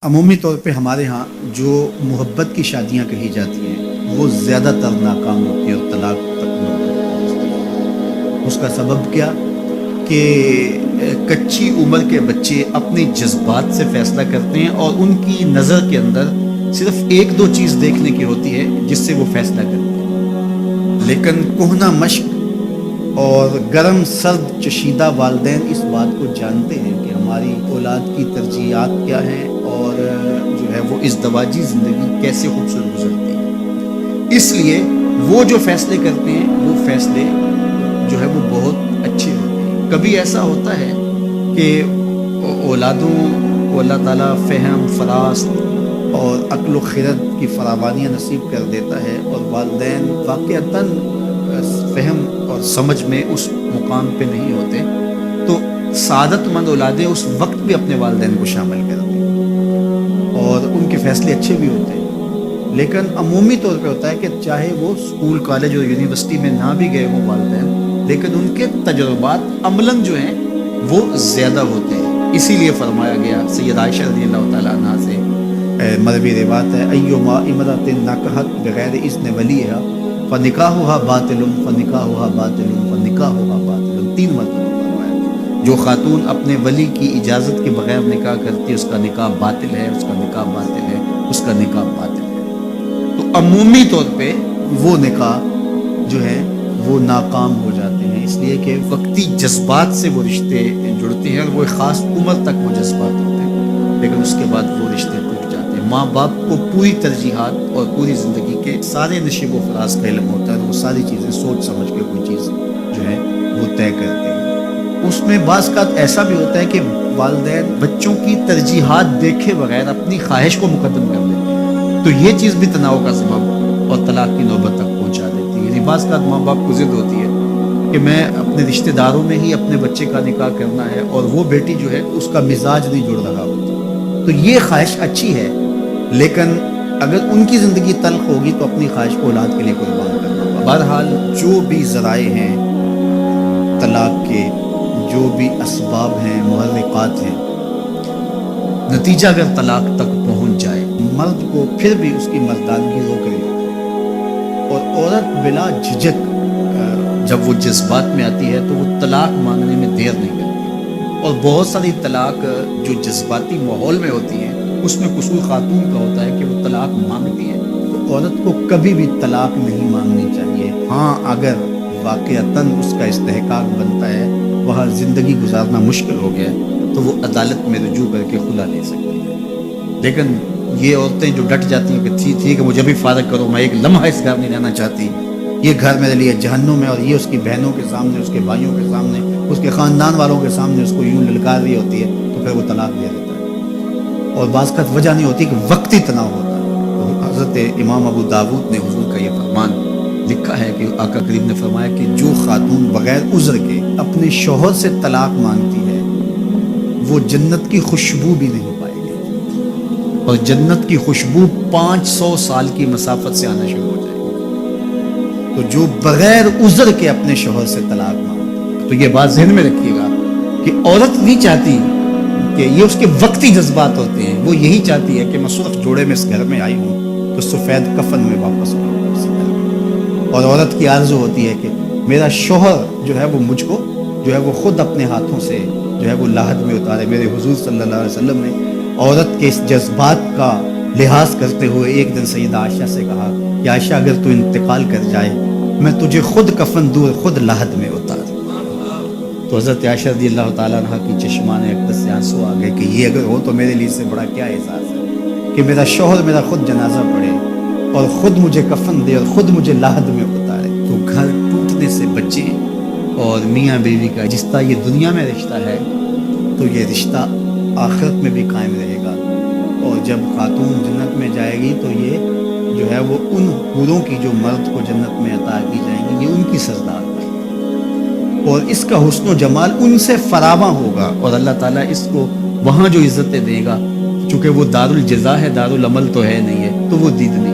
عمومی طور پہ ہمارے ہاں جو محبت کی شادیاں کہی جاتی ہیں وہ زیادہ تر ناکام ہوتی ہیں اور طلاق تک پہنچتی ہیں۔ اس کا سبب کیا کہ کچی عمر کے بچے اپنی جذبات سے فیصلہ کرتے ہیں اور ان کی نظر کے اندر صرف ایک دو چیز دیکھنے کی ہوتی ہے جس سے وہ فیصلہ کرتے ہیں، لیکن کہنہ مشق اور گرم سرد چشیدہ والدین اس بات کو جانتے ہیں کہ ہماری اولاد کی ترجیحات کیا ہیں اور جو ہے وہ ازدواجی زندگی کیسے خوبصورت گزرتی ہے۔ اس لیے وہ جو فیصلے کرتے ہیں وہ فیصلے جو ہے وہ بہت اچھے ہوتے ہیں۔ کبھی ایسا ہوتا ہے کہ اولادوں کو اللہ تعالیٰ فہم، فراست اور عقل و خرد کی فراوانیاں نصیب کر دیتا ہے اور والدین واقعتاً فہم اور سمجھ میں اس مقام پہ نہیں ہوتے، تو سعادت مند اولادیں اس وقت بھی اپنے والدین کو شامل کرتے ہیں اور ان کے فیصلے اچھے بھی ہوتے ہیں۔ لیکن عمومی طور پہ ہوتا ہے کہ چاہے وہ اسکول، کالج اور یونیورسٹی میں نہ بھی گئے ہوں والدین، لیکن ان کے تجربات عملاً جو ہیں وہ زیادہ ہوتے ہیں۔ اسی لیے فرمایا گیا سید عائشہ رضی اللہ تعالیٰ عنہ سے مروی روایت ہے، ایما امرأۃ نکحت بغیر اذن ولیہا فنکاحها باطل فنکاحها باطل فنکاحها باطل، 3 مرتبہ فرمایا۔ جو خاتون اپنے ولی کی اجازت کے بغیر نکاح کرتی ہے اس کا نکاح باطل ہے، اس کا نکاح باطل ہے، اس کا نکاح باطل ہے۔ تو عمومی طور پہ وہ نکاح جو ہے وہ ناکام ہو جاتے ہیں، اس لیے کہ وقتی جذبات سے وہ رشتے جڑتے ہیں اور وہ خاص عمر تک وہ جذبات ہوتے ہیں، لیکن اس کے بعد وہ رشتے ٹوٹ جاتے ہیں۔ ماں باپ کو پوری ترجیحات اور پوری زندگی کے سارے نشیب و فراز کا علم ہوتا ہے، وہ ساری چیزیں سوچ سمجھ کے کوئی چیز جو ہے وہ طے کرتے ہیں۔ اس میں بعض اوقات ایسا بھی ہوتا ہے کہ والدین بچوں کی ترجیحات دیکھے بغیر اپنی خواہش کو مقدم کر دیتے ہیں، تو یہ چیز بھی تناؤ کا سبب اور طلاق کی نوبت تک پہنچا دیتی ہے۔ یعنی بعض اوقات ماں باپ کو ضد ہوتی ہے کہ میں اپنے رشتہ داروں میں ہی اپنے بچے کا نکاح کرنا ہے اور وہ بیٹی جو ہے اس کا مزاج نہیں جڑ رہا ہوتا، تو یہ خواہش اچھی ہے، لیکن اگر ان کی زندگی تلخ ہوگی تو اپنی خواہش کو اولاد کے لیے قربان کرنا ہوگا۔ بہرحال جو بھی ذرائع ہیں طلاق کے، جو بھی اسباب ہیں، محرکات ہیں، نتیجہ اگر طلاق تک پہنچ جائے، مرد کو پھر بھی اس کی مردانگی روک رہی اور عورت بلا جھجک جب وہ جذبات میں آتی ہے تو وہ طلاق مانگنے میں دیر نہیں کرتی، اور بہت ساری طلاق جو جذباتی ماحول میں ہوتی ہیں اس میں قصور خاتون کا ہوتا ہے کہ وہ طلاق مانگتی ہے، تو عورت کو کبھی بھی طلاق نہیں مانگنی چاہیے۔ ہاں اگر واقعتاً اس کا استحقاق بنتا ہے، وہاں زندگی گزارنا مشکل ہو گیا تو وہ عدالت میں رجوع کر کے خلا لے سکتی ہے، لیکن یہ عورتیں جو ڈٹ جاتی ہیں کہ ٹھیک ہے مجھے بھی فارغ کرو، میں ایک لمحہ اس گھر نہیں رہنا چاہتی، یہ گھر میرے لیے جہنم ہے، اور یہ اس کی بہنوں کے سامنے، اس کے بھائیوں کے سامنے، اس کے خاندان والوں کے سامنے اس کو یوں للکار رہی ہوتی ہے، تو پھر وہ طلاق دے دیتا ہے، اور بعض کا وجہ نہیں ہوتی کہ وقتی تناؤ ہوتا ہے۔ تو حضرت امام ابو داود نے حضور کا یہ فرمان لکھا ہے کہ آقا کریم نے فرمایا کہ جو خاتون بغیر عذر کے اپنے شوہر سے طلاق مانگتی ہے وہ جنت کی خوشبو بھی نہیں پائے گی، اور جنت کی خوشبو 500 سال کی مسافت سے آنا شروع ہو جائے گی۔ تو جو بغیر عذر کے اپنے شوہر سے طلاق مانگتی ہے، تو یہ بات ذہن میں رکھیے گا کہ عورت نہیں چاہتی کہ یہ اس کے وقتی جذبات ہوتے ہیں، وہ یہی چاہتی ہے کہ میں صرف جوڑے میں اس گھر میں آئی ہوں تو سفید کفن میں واپس آؤں اس گھر میں، اور عورت کی آرزو ہوتی ہے کہ میرا شوہر جو ہے وہ مجھ کو جو ہے وہ خود اپنے ہاتھوں سے جو ہے وہ لاحد میں اتارے۔ میرے حضور صلی اللہ علیہ وسلم نے عورت کے اس جذبات کا لحاظ کرتے ہوئے ایک دن سیدہ عائشہ سے کہا کہ عائشہ اگر تو انتقال کر جائے میں تجھے خود کفن دوں، خود لاحد میں اتار۔ تو حضرت عائشہ رضی اللہ تعالیٰ عنہ کی چشمان اقدس سے آنسو آ گئے کہ یہ اگر ہو تو میرے لیے سے بڑا کیا احساس ہے کہ میرا شوہر میرا خود جنازہ پڑھے اور خود مجھے کفن دے اور خود مجھے لاحد میں اتارے۔ تو گھر ٹوٹنے سے بچے، اور میاں بیوی کا جس طرح یہ دنیا میں رشتہ ہے تو یہ رشتہ آخرت میں بھی قائم رہے گا، اور جب خاتون جنت میں جائے گی تو یہ جو ہے وہ ان حوروں کی جو مرد کو جنت میں عطا کی جائیں گی، یہ ان کی سردار ہے، اور اس کا حسن و جمال ان سے فراواں ہوگا، اور اللہ تعالیٰ اس کو وہاں جو عزتیں دے گا، چونکہ وہ دار الجزا ہے، دار العمل تو ہے نہیں ہے، تو وہ دیدنی